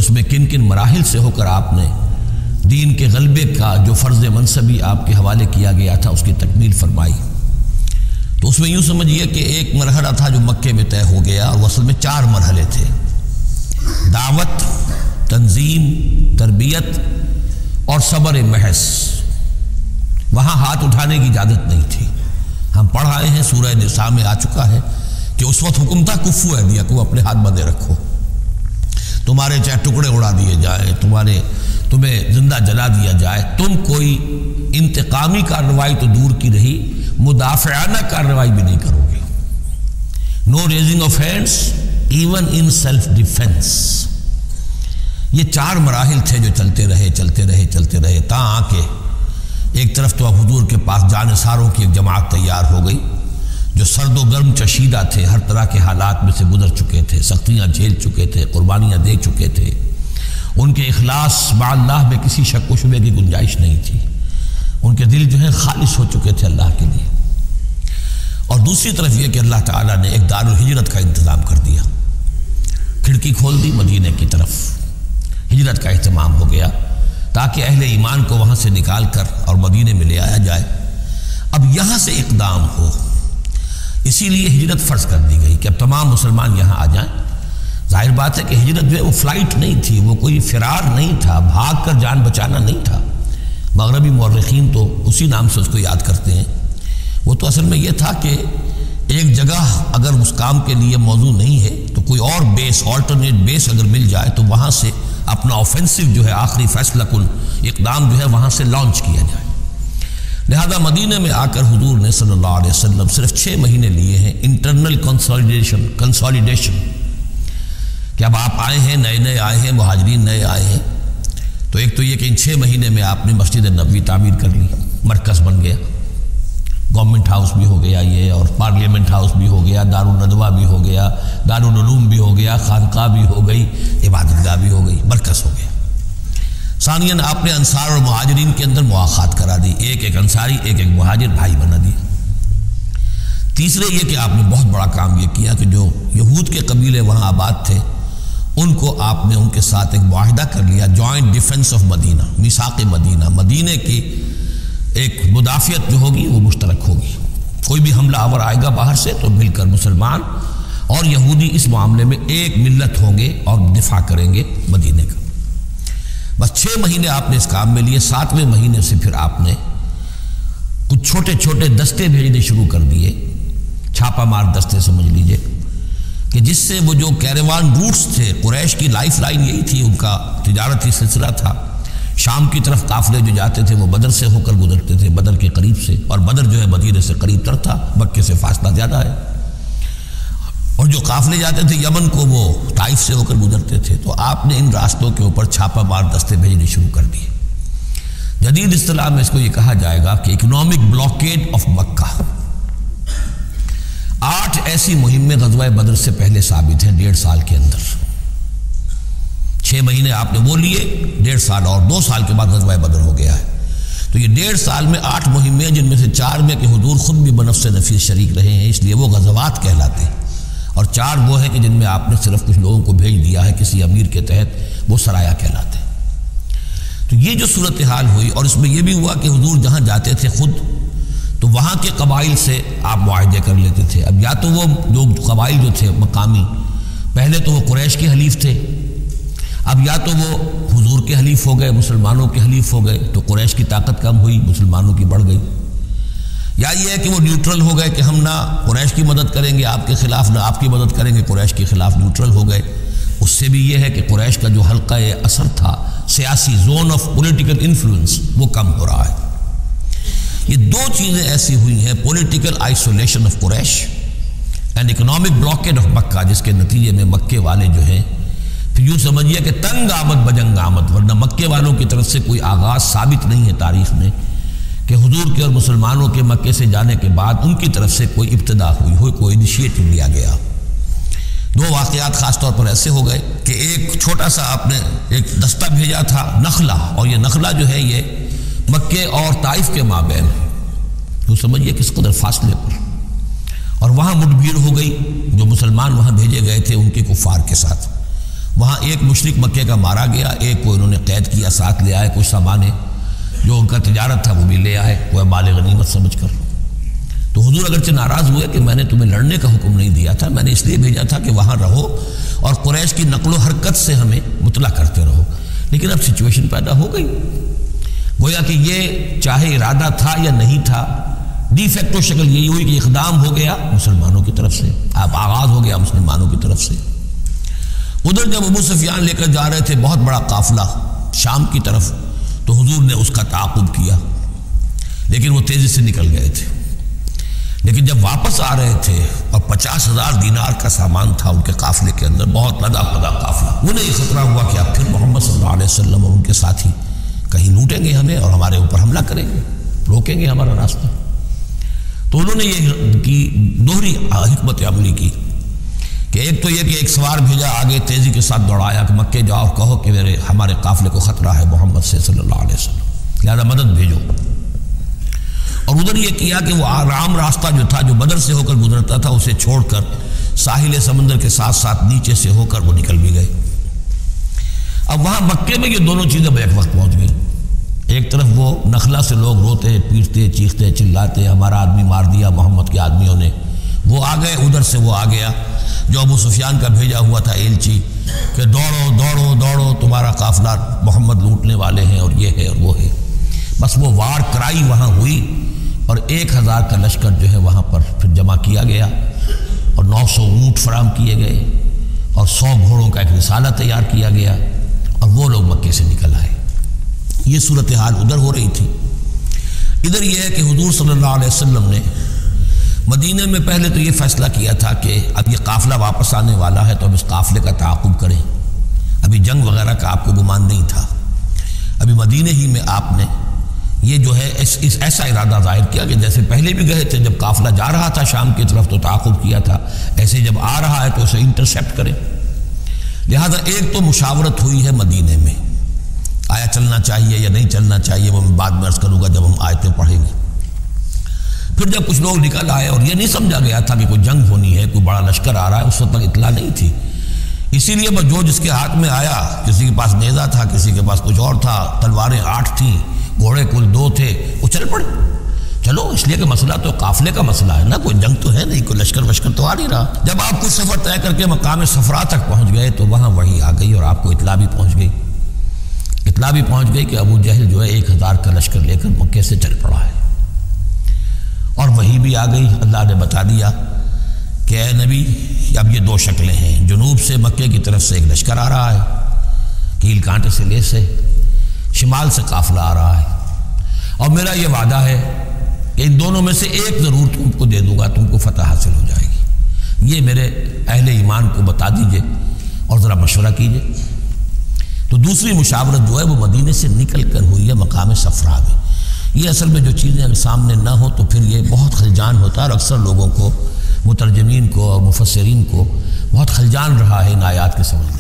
اس میں کن کن مراحل سے ہو کر آپ نے دین کے غلبے کا جو فرض منصبی آپ کے حوالے کیا گیا تھا اس کی تکمیل فرمائی۔ تو اس میں یوں سمجھیے کہ ایک مرحلہ تھا جو مکے میں طے ہو گیا، اور اصل میں 4 مرحلے تھے: دعوت، تنظیم، تربیت اور صبر محض۔ وہاں ہاتھ اٹھانے کی اجازت نہیں تھی۔ ہم پڑھ آئے ہیں، سورہ نساء میں آ چکا ہے کہ اس وقت حکم تھا کفو ایدیکم، اپنے ہاتھ بندھے رکھو، تمہارے چاہے ٹکڑے اڑا دیے جائیں، تمہیں زندہ جلا دیا جائے، تم کوئی انتقامی کارروائی تو دور کی رہی، مدافعانہ کارروائی بھی نہیں کرو گے۔ No raising of hands even in self defence. یہ 4 مراحل تھے جو چلتے رہے تا آ کے ایک طرف تو اب حضور کے پاس جانثاروں کی ایک جماعت تیار ہو گئی جو سرد و گرم چشیدہ تھے، ہر طرح کے حالات میں سے گزر چکے تھے، سختیاں جھیل چکے تھے، قربانیاں دے چکے تھے، ان کے اخلاص مع اللہ میں کسی شک و شبے کی گنجائش نہیں تھی، ان کے دل جو ہیں خالص ہو چکے تھے اللہ کے لیے۔ اور دوسری طرف یہ کہ اللہ تعالیٰ نے ایک دار الہجرت کا انتظام کر دیا، کھڑکی کھول دی، مدینے کی طرف ہجرت کا اہتمام ہو گیا تاکہ اہل ایمان کو وہاں سے نکال کر اور مدینے میں لے آیا جائے۔ اب یہاں سے اقدام ہو، اسی لیے ہجرت فرض کر دی گئی کہ اب تمام مسلمان یہاں آ جائیں۔ ظاہر بات ہے کہ ہجرت جو ہے وہ فلائٹ نہیں تھی، وہ کوئی فرار نہیں تھا، بھاگ کر جان بچانا نہیں تھا۔ مغربی مورخین تو اسی نام سے اس کو یاد کرتے ہیں۔ وہ تو اصل میں یہ تھا کہ ایک جگہ اگر اس کام کے لیے موضوع نہیں ہے تو کوئی اور بیس، آلٹرنیٹ بیس اگر مل جائے تو وہاں سے اپنا آفینسو جو ہے، آخری فیصلہ کن اقدام جو ہے وہاں سے لانچ کیا جائے۔ لہذا مدینہ میں آ کر حضور نے صلی اللہ علیہ وسلم صرف 6 مہینے لیے ہیں انٹرنل کنسالیڈیشن، کہ اب آپ آئے ہیں، نئے آئے ہیں، مہاجرین نئے آئے ہیں، تو ایک تو یہ کہ ان 6 مہینے میں آپ نے مسجد نبوی تعمیر کر لی، مرکز بن گیا، گورنمنٹ ہاؤس بھی ہو گیا یہ، اور پارلیمنٹ ہاؤس بھی ہو گیا، دارالندوہ بھی ہو گیا، دارالعلوم بھی ہو گیا، خانقاہ بھی ہو گئی، عبادت گاہ بھی ہو گئی، مرکز ہو گیا۔ ثانیاً آپ نے انصار اور مہاجرین کے اندر مواخات کرا دی، ایک انصاری ایک مہاجر بھائی بنا دیا۔ تیسرے یہ کہ آپ نے بہت بڑا کام یہ کیا کہ جو یہود کے قبیلے وہاں آباد تھے ان کو آپ نے ان کے ساتھ ایک معاہدہ کر لیا، جوائنٹ ڈیفنس آف مدینہ، میثاق مدینہ، مدینے کی ایک مدافعت جو ہوگی وہ مشترک ہوگی، کوئی بھی حملہ آور آئے گا باہر سے تو مل کر مسلمان اور یہودی اس معاملے میں ایک ملت ہوں گے اور دفاع کریں گے مدینے کا۔ بس 6 مہینے آپ نے اس کام میں لیے، 7ویں مہینے سے پھر آپ نے کچھ چھوٹے چھوٹے دستے بھیجنے شروع کر دیے، چھاپا مار دستے سمجھ لیجئے، کہ جس سے وہ جو کیروان روٹس تھے، قریش کی لائف لائن یہی تھی، ان کا تجارتی سلسلہ تھا، شام کی طرف قافلے جو جاتے تھے وہ بدر سے ہو کر گزرتے تھے، بدر کے قریب سے، اور بدر جو ہے مدینے سے قریب تر تھا، مکے سے فاصلہ زیادہ ہے، اور جو قافلے جاتے تھے یمن کو وہ طائف سے ہو کر گزرتے تھے۔ تو آپ نے ان راستوں کے اوپر چھاپا مار دستے بھیجنے شروع کر دیے۔ جدید اصطلاح میں اس کو یہ کہا جائے گا کہ اکنامک بلاکیڈ آف مکہ۔ 8 ایسی مہمیں غزوہ بدر سے پہلے ثابت ہیں 1.5 سال کے اندر۔ 6 مہینے آپ نے وہ لیے، 1.5 سال اور 2 سال کے بعد غزوہ بدر ہو گیا ہے۔ تو یہ 1.5 سال میں 8 مہمیں، جن میں سے 4 میں کہ حضور خود بھی بنفس نفیس شریک رہے ہیں، اس لیے وہ غزوات کہلاتے ہیں، اور 4 وہ ہیں کہ جن میں آپ نے صرف کچھ لوگوں کو بھیج دیا ہے کسی امیر کے تحت، وہ سرایا کہلاتے ہیں۔ تو یہ جو صورتحال ہوئی، اور اس میں یہ بھی ہوا کہ حضور جہاں جاتے تھے خود تو وہاں کے قبائل سے آپ معاہدے کر لیتے تھے۔ اب یا تو وہ جو قبائل جو تھے مقامی، پہلے تو وہ قریش کے حلیف تھے، اب یا تو وہ حضور کے حلیف ہو گئے، مسلمانوں کے حلیف ہو گئے، تو قریش کی طاقت کم ہوئی، مسلمانوں کی بڑھ گئی، یا یہ ہے کہ وہ نیوٹرل ہو گئے کہ ہم نہ قریش کی مدد کریں گے آپ کے خلاف، نہ آپ کی مدد کریں گے قریش کے خلاف، نیوٹرل ہو گئے۔ اس سے بھی یہ ہے کہ قریش کا جو حلقہ اثر تھا، سیاسی زون آف پولیٹیکل انفلوئنس، وہ کم ہو رہا ہے۔ یہ 2 چیزیں ایسی ہوئی ہیں، political isolation of Quraysh and economic blockade of Mecca, جس کے نتیجے میں مکے والے جو ہیں پھر یوں سمجھیے کہ تنگ آمد بجنگ آمد، ورنہ مکے والوں کی طرف سے کوئی آغاز ثابت نہیں ہے تاریخ میں کہ حضور کے اور مسلمانوں کے مکے سے جانے کے بعد ان کی طرف سے کوئی ابتدا ہوئی ہو، کوئی انیشیٹو لیا گیا۔ 2 واقعات خاص طور پر ایسے ہو گئے کہ ایک چھوٹا سا آپ نے ایک دستہ بھیجا تھا نخلہ، اور یہ نخلہ جو ہے یہ مکے اور طائف کے مابین، تو سمجھیے کس قدر فاصلے پر، اور وہاں مٹ بھیڑ ہو گئی، جو مسلمان وہاں بھیجے گئے تھے ان کے کفار کے ساتھ، وہاں ایک مشرک مکے کا مارا گیا، ایک کو انہوں نے قید کیا، ساتھ لے آئے، کچھ سامان ہے جو ان کا تجارت تھا وہ بھی لے آئے، وہ مال غنیمت سمجھ کر۔ تو حضور اگرچہ ناراض ہوئے کہ میں نے تمہیں لڑنے کا حکم نہیں دیا تھا، میں نے اس لیے بھیجا تھا کہ وہاں رہو اور قریش کی نقل و حرکت سے ہمیں مطلع کرتے رہو، لیکن اب سچویشن پیدا ہو گئی، گویا کہ یہ چاہے ارادہ تھا یا نہیں تھا، ڈی فیکٹو شکل یہی ہوئی کہ اقدام ہو گیا مسلمانوں کی طرف سے، اب آغاز ہو گیا مسلمانوں کی طرف سے۔ ادھر جب ابو سفیان لے کر جا رہے تھے بہت بڑا قافلہ شام کی طرف، تو حضور نے اس کا تعاقب کیا، لیکن وہ تیزی سے نکل گئے تھے۔ لیکن جب واپس آ رہے تھے اور 50,000 دینار کا سامان تھا ان کے قافلے کے اندر، بہت لدا پدا قافلہ، انہیں یہ خطرہ ہوا کہ اب پھر محمد صلی اللہ علیہ وسلم اور ان کے ساتھی کہیں لوٹیں گے ہمیں اور ہمارے اوپر حملہ کریں گے، روکیں گے ہمارا راستہ۔ تو انہوں نے یہ کی دوہری حکمت عملی کی کہ ایک تو یہ کہ ایک سوار بھیجا آگے تیزی کے ساتھ دوڑایا کہ مکے جاؤ کہو کہ ہمارے قافلے کو خطرہ ہے محمد سے صلی اللہ علیہ وسلم، لہذا مدد بھیجو۔ اور ادھر یہ کیا کہ وہ عام راستہ جو تھا جو بدر سے ہو کر گزرتا تھا اسے چھوڑ کر ساحل سمندر کے ساتھ ساتھ نیچے سے ہو کر وہ نکل بھی گئے۔ اب وہاں مکے میں یہ دونوں چیزیں بیک وقت پہنچ گئی، ایک طرف وہ نخلا سے لوگ روتے پیٹتے چیختے چلاتے ہمارا آدمی مار دیا محمد کے آدمیوں نے، وہ آ گئے، ادھر سے وہ آ گیا جو ابو سفیان کا بھیجا ہوا تھا ایلچی کہ دوڑو دوڑو دوڑو تمہارا قافلہ محمد لوٹنے والے ہیں اور یہ ہے اور وہ ہے۔ بس وہ وار کرائی وہاں ہوئی اور 1000 کا لشکر جو ہے وہاں پر پھر جمع کیا گیا اور 900 اونٹ فراہم کیے گئے اور 100 گھوڑوں کا ایک رسالہ تیار کیا گیا اور وہ لوگ مکے سے نکل آئے۔ یہ صورتحال ادھر ہو رہی تھی۔ ادھر یہ ہے کہ حضور صلی اللہ علیہ وسلم نے مدینہ میں پہلے تو یہ فیصلہ کیا تھا کہ اب یہ قافلہ واپس آنے والا ہے تو اب اس قافلے کا تعاقب کریں، ابھی جنگ وغیرہ کا آپ کو گمان نہیں تھا، ابھی مدینہ ہی میں آپ نے یہ جو ہے ایسا ارادہ ظاہر کیا کہ جیسے پہلے بھی گئے تھے جب قافلہ جا رہا تھا شام کی طرف تو تعاقب کیا تھا، ایسے جب آ رہا ہے تو اسے انٹرسیپٹ کریں۔ لہذا ایک تو مشاورت ہوئی ہے مدینہ میں، آیا چلنا چاہیے یا نہیں چلنا چاہیے وہ میں بعد میں عرض کروں گا جب ہم آیتیں پڑھیں گے۔ پھر جب کچھ لوگ نکل آئے اور یہ نہیں سمجھا گیا تھا کہ کوئی جنگ ہونی ہے، کوئی بڑا لشکر آ رہا ہے، اس وقت تک اطلاع نہیں تھی، اسی لیے بس جو جس کے ہاتھ میں آیا، کسی کے پاس نیزہ تھا، کسی کے پاس کچھ اور تھا، تلواریں 8 تھیں، گھوڑے کل 2 تھے، وہ چل پڑے۔ چلو اس لیے کہ مسئلہ تو قافلے کا مسئلہ ہے نا، کوئی جنگ تو ہے نہیں، کوئی لشکر وشکر تو آ نہیں رہا۔ جب آپ کچھ سفر طے کر کے مقام صفرا تک پہنچ گئے تو وہاں وحی آ گئی اور آپ کو اطلاع بھی پہنچ گئی، اطلاع بھی پہنچ گئی کہ ابو جہل جو ہے 1000 کا لشکر لے کر مکے سے چل پڑا ہے، اور وہی بھی آ گئی، اللہ نے بتا دیا کہ اے نبی اب یہ 2 شکلیں ہیں، جنوب سے مکے کی طرف سے ایک لشکر آ رہا ہے کیل کانٹے سے لیس ہے، شمال سے قافلہ آ رہا ہے، اور میرا یہ وعدہ ہے کہ ان دونوں میں سے ایک ضرور تم کو دے دوں گا، تم کو فتح حاصل ہو جائے گی، یہ میرے اہل ایمان کو بتا دیجئے اور ذرا مشورہ کیجئے۔ تو دوسری مشاورت جو ہے وہ مدینے سے نکل کر ہوئی ہے مقام صفرا میں۔ یہ اصل میں جو چیزیں اگر سامنے نہ ہوں تو پھر یہ بہت خلجان ہوتا ہے، اور اکثر لوگوں کو، مترجمین کو اور مفسرین کو بہت خلجان رہا ہے ان آیات کے سمجھنے۔